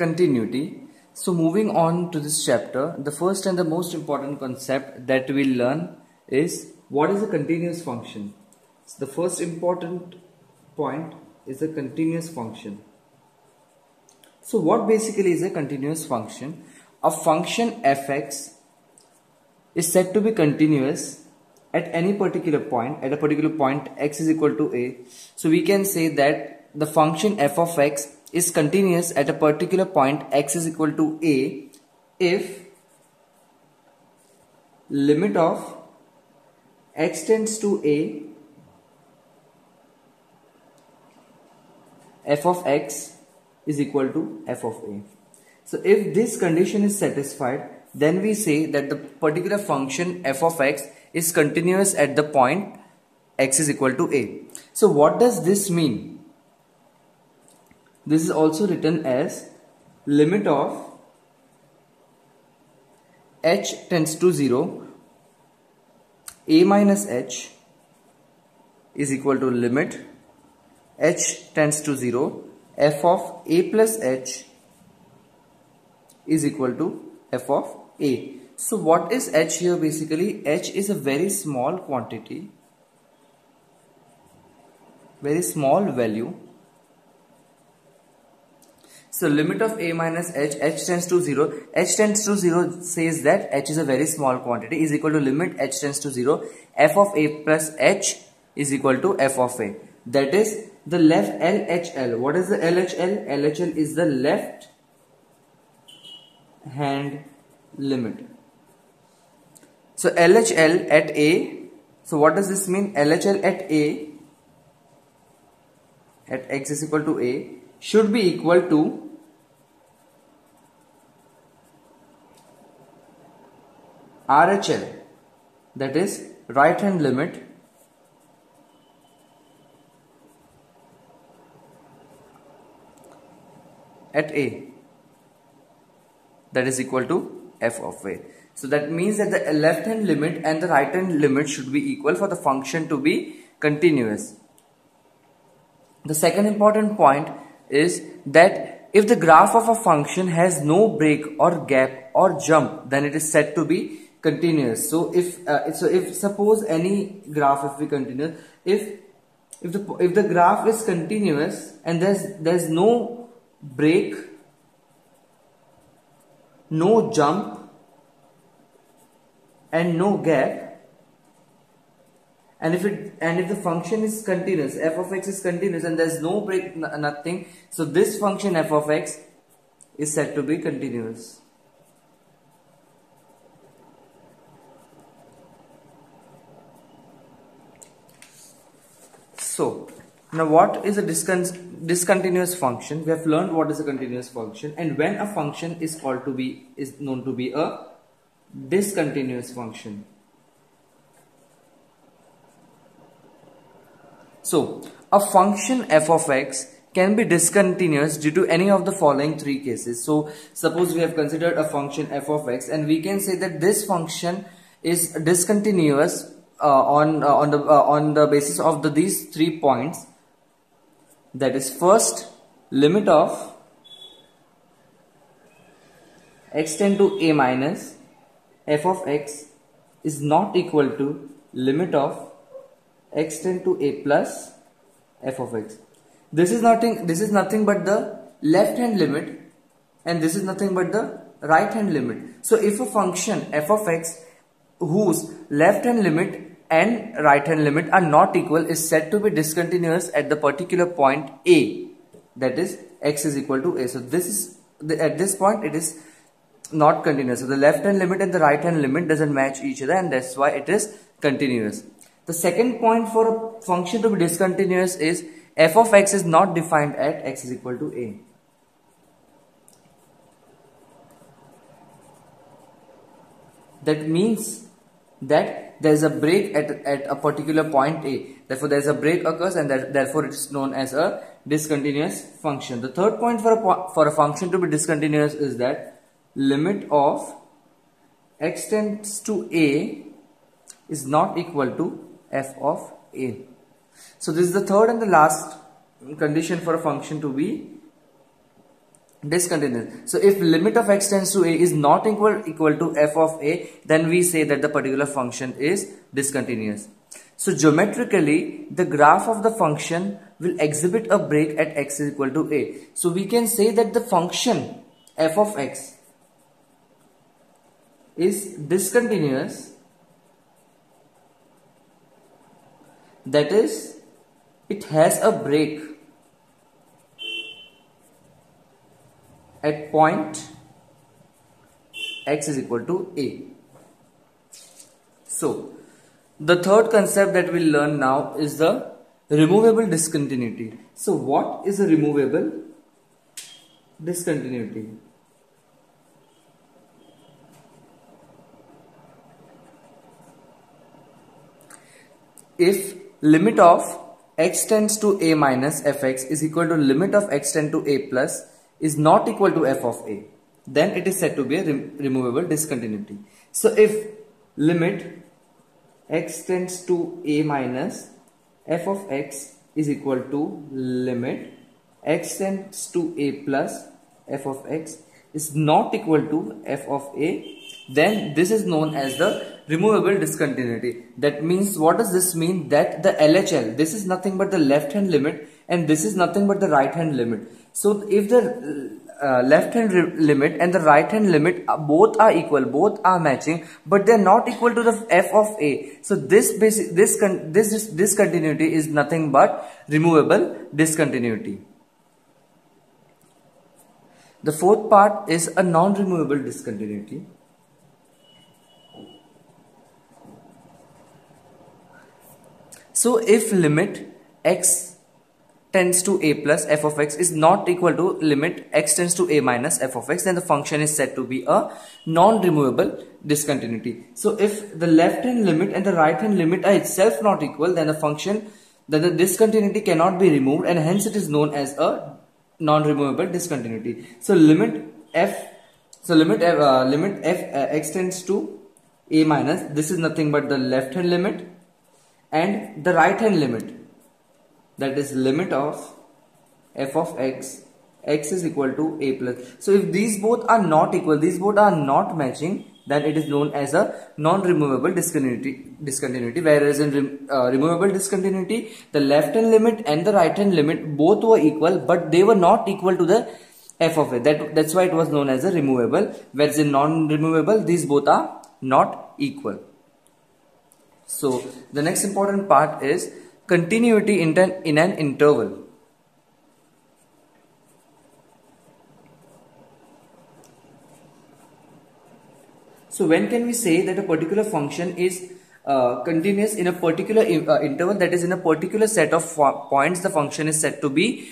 continuity. So moving on to this chapter, the first and the most important concept that we'll learn is what is a continuous function. So the first important point is a continuous function. So what basically is a continuous function? A function fx is said to be continuous at any particular point, at a particular point x is equal to a. So we can say that the function f of x is continuous at a particular point x is equal to a if limit of x tends to a f of x is equal to f of a. So if this condition is satisfied, then we say that the particular function f of x is continuous at the point x is equal to a. So what does this mean? This is also written as limit of h tends to 0 a minus h is equal to limit h tends to 0 f of a plus h is equal to f of a. So what is h here? Basically h is a very small quantity, very small value. So limit of a minus h, h tends to 0, h tends to 0 says that h is a very small quantity is equal to limit h tends to 0 f of a plus h is equal to f of a. That is the left LHL. What is the LHL? LHL is the left hand limit. So LHL at a, so what does this mean? LHL at a, at x is equal to a, should be equal to RHL, that is right hand limit at a, that is equal to f of a. So that means that the left hand limit and the right hand limit should be equal for the function to be continuous. The second important point is that if the graph of a function has no break or gap or jump, then it is said to be continuous. So if suppose any graph, if we continue, if the graph is continuous and there's no break, no jump and no gap, and if the function is continuous, f of x is continuous and there's no break, nothing, so this function f of x is said to be continuous. So now what is a discontinuous function? We have learned what is a continuous function, and when a function is known to be a discontinuous function. So a function f of x can be discontinuous due to any of the following three cases. So suppose we have considered a function f of x, and we can say that this function is discontinuous on the basis of these 3 points. That is, first, limit of x tend to a minus f of x is not equal to limit of x tend to a plus f of x. This is nothing but the left hand limit, and this is nothing but the right hand limit. So if a function f of x whose left hand limit and right hand limit are not equal is said to be discontinuous at the particular point a, that is x is equal to a. So this is at this point it is not continuous. So the left hand limit and the right hand limit doesn't match each other, and that's why it is continuous. The second point for a function to be discontinuous is f of x is not defined at x is equal to a. That means that there is a break at a particular point a. Therefore, there is a break occurs, and therefore it is known as a discontinuous function. The third point for a function to be discontinuous is that limit of x tends to a is not equal to f of a. So this is the third and the last condition for a function to be discontinuous. So if limit of x tends to a is not equal to f of a, then we say that the particular function is discontinuous. So geometrically, the graph of the function will exhibit a break at x is equal to a. So we can say that the function f of x is discontinuous, that is, it has a break at point x is equal to a. So the third concept that we'll learn now is the removable discontinuity. So what is a removable discontinuity? If limit of x tends to a minus fx is equal to limit of x tend to a plus is not equal to f of a, then it is said to be a removable discontinuity. So if limit x tends to a minus f of x is equal to limit x tends to a plus f of x is not equal to f of a, then this is known as the removable discontinuity. That means, what does this mean? That the LHL, this is nothing but the left hand limit and this is nothing but the right hand limit. So if the left hand limit and the right hand limit both are equal, both are matching, but they are not equal to the f of a, so this discontinuity is nothing but removable discontinuity. The fourth part is a non-removable discontinuity. So if limit x tends to a plus f of x is not equal to limit x tends to a minus f of x, then the function is said to be a non-removable discontinuity. So if the left hand limit and the right hand limit are itself not equal, then the discontinuity cannot be removed, and hence it is known as a non-removable discontinuity. So limit f x tends to a minus, this is nothing but the left hand limit, and the right hand limit, that is limit of f of x is equal to a plus. So if these both are not equal, these both are not matching, then it is known as a non-removable discontinuity. Whereas in removable discontinuity, the left hand limit and the right hand limit both were equal, but they were not equal to the f of it. That's why it was known as a removable. Whereas in non-removable, these both are not equal. So the next important part is continuity in an interval. So when can we say that a particular function is continuous in a particular interval, that is in a particular set of points the function is said to be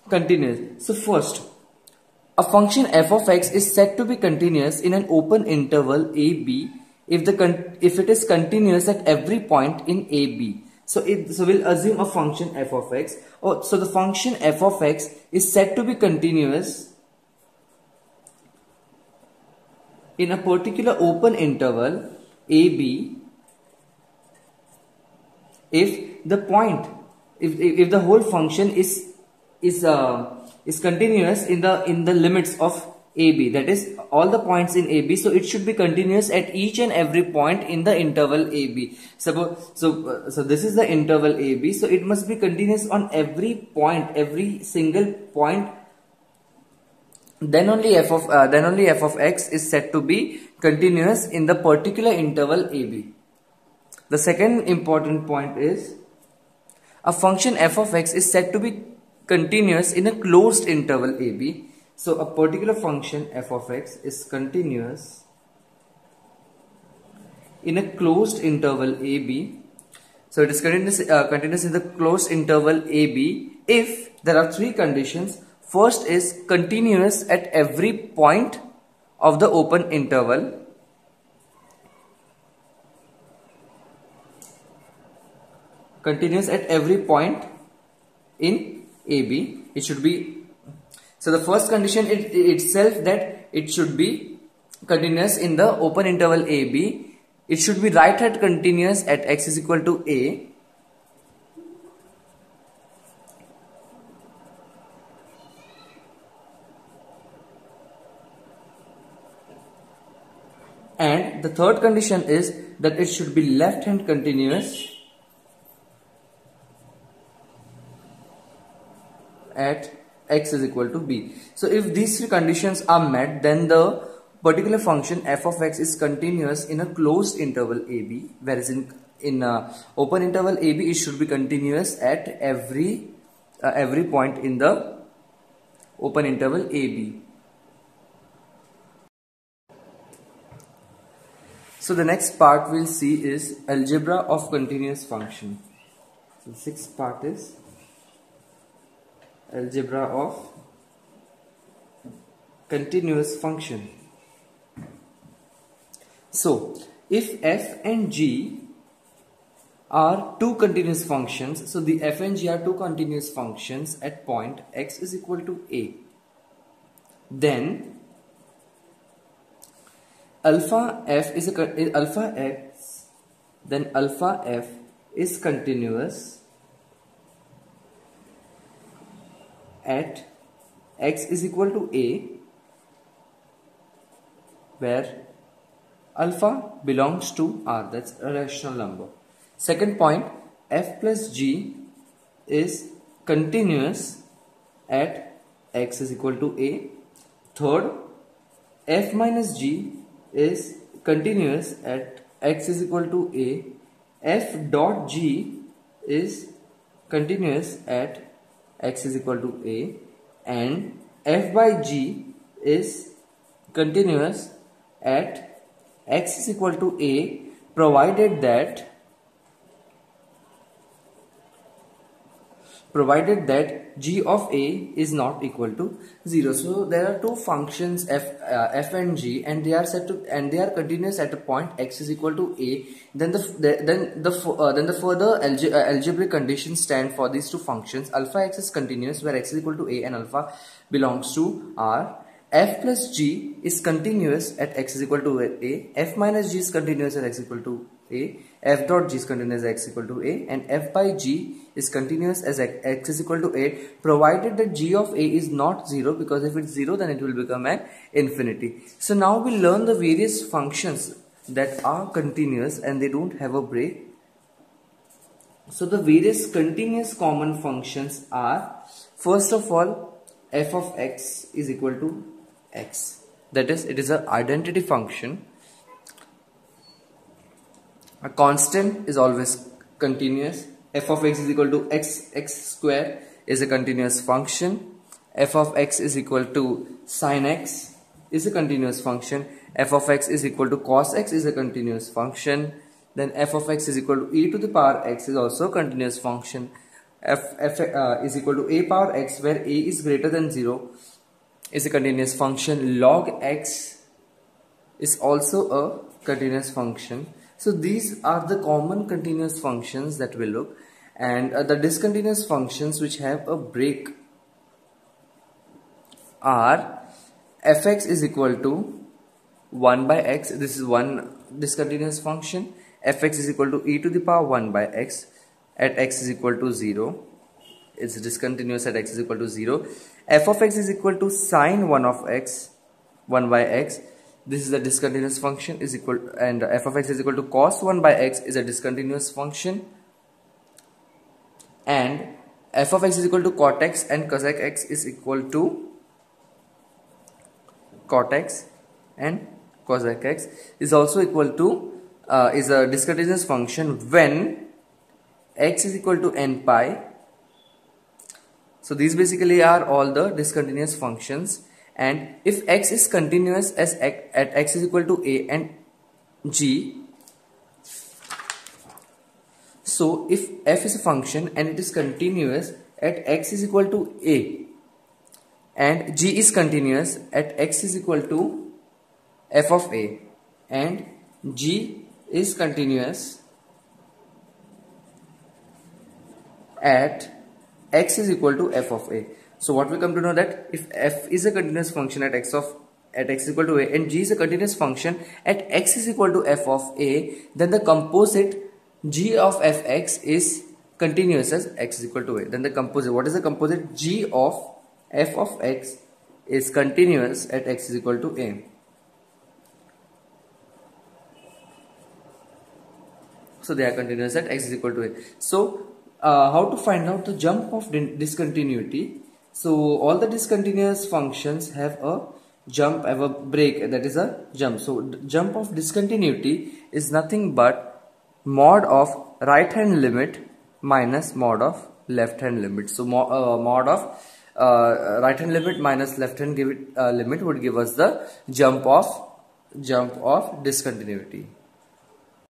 continuous? So first, a function f of x is said to be continuous in an open interval ab if it is continuous at every point in ab. So we'll assume a function f of x. So the function f of x is said to be continuous in a particular open interval ab if the whole function is continuous in the limits of AB, that is all the points in AB. So it should be continuous at each and every point in the interval AB. So this is the interval AB. So it must be continuous on every point, every single point. Then only f of x is said to be continuous in the particular interval AB. The second important point is a function f of x is said to be continuous in a closed interval AB. So a particular function f of x is continuous in a closed interval AB. So it is continuous in the closed interval AB if there are three conditions. First is continuous at every point of the open interval. Continuous at every point in AB. It should be, so the first condition itself that it should be continuous in the open interval AB. It should be right hand continuous at x is equal to a. And the third condition is that it should be left hand continuous at x is equal to b. So if these three conditions are met, then the particular function f of x is continuous in a closed interval ab, whereas in open interval ab it should be continuous at every point in the open interval ab. So the next part we'll see is algebra of continuous function. So the sixth part is algebra of continuous function. So if f and g are two continuous functions, so the f and g are two continuous functions at point x is equal to a, then alpha f is alpha f is continuous at x is equal to a, where alpha belongs to R, that's a rational number. Second point, f plus g is continuous at x is equal to a. Third, f minus g is continuous at x is equal to a. F dot g is continuous at x is equal to a, and f by g is continuous at x is equal to a, provided that g of a is not equal to 0. So there are two functions f and g, and they are continuous at a point x is equal to a. Then the further algebraic conditions stand for these two functions. Alpha x is continuous where x is equal to a and alpha belongs to R. F plus g is continuous at x is equal to a. F minus g is continuous at x is equal to a. F dot g is continuous at x is equal to a, and f by g is continuous as x is equal to a, provided that g of a is not 0, because if it's 0 then it will become an infinity. So now we learn the various functions that are continuous and they don't have a break. So the various continuous common functions are, first of all, f of x is equal to x, that is, it is an identity function. A constant is always continuous. F of x is equal to x square is a continuous function. F of x is equal to sin x is a continuous function. F of x is equal to cos x is a continuous function. Then f of x is equal to e to the power x is also a continuous function. F is equal to a power x, where a is greater than 0, is a continuous function. Log x is also a continuous function. So these are the common continuous functions that we look, and the discontinuous functions which have a break are fx is equal to 1 by x, this is one discontinuous function. Fx is equal to e to the power 1 by x at x is equal to 0, it's discontinuous at x is equal to 0. F of x is equal to sine 1 of x 1 by x, this is a discontinuous function, is equal, and f of x is equal to cos 1 by x is a discontinuous function, and f of x is equal to cot x and cosec x is equal to cot x and cosec x is also equal to is a discontinuous function when x is equal to n pi. So these basically are all the discontinuous functions, and if x is continuous as at x is equal to a and g, so if f is a function and it is continuous at x is equal to a and g is continuous at x is equal to f of a and g is continuous at x is equal to f of a. So what we come to know that if f is a continuous function at x is equal to a and g is a continuous function at x is equal to f of a, then the composite g of fx is continuous as x is equal to a. Then the composite, what is the composite? G of f of x is continuous at x is equal to a. So they are continuous at x is equal to a. So how to find out the jump of discontinuity? So all the discontinuous functions have a jump, have a break, that is a jump. So jump of discontinuity is nothing but mod of right hand limit minus mod of left hand limit. So mod of right hand limit minus left hand limit would give us the jump of discontinuity.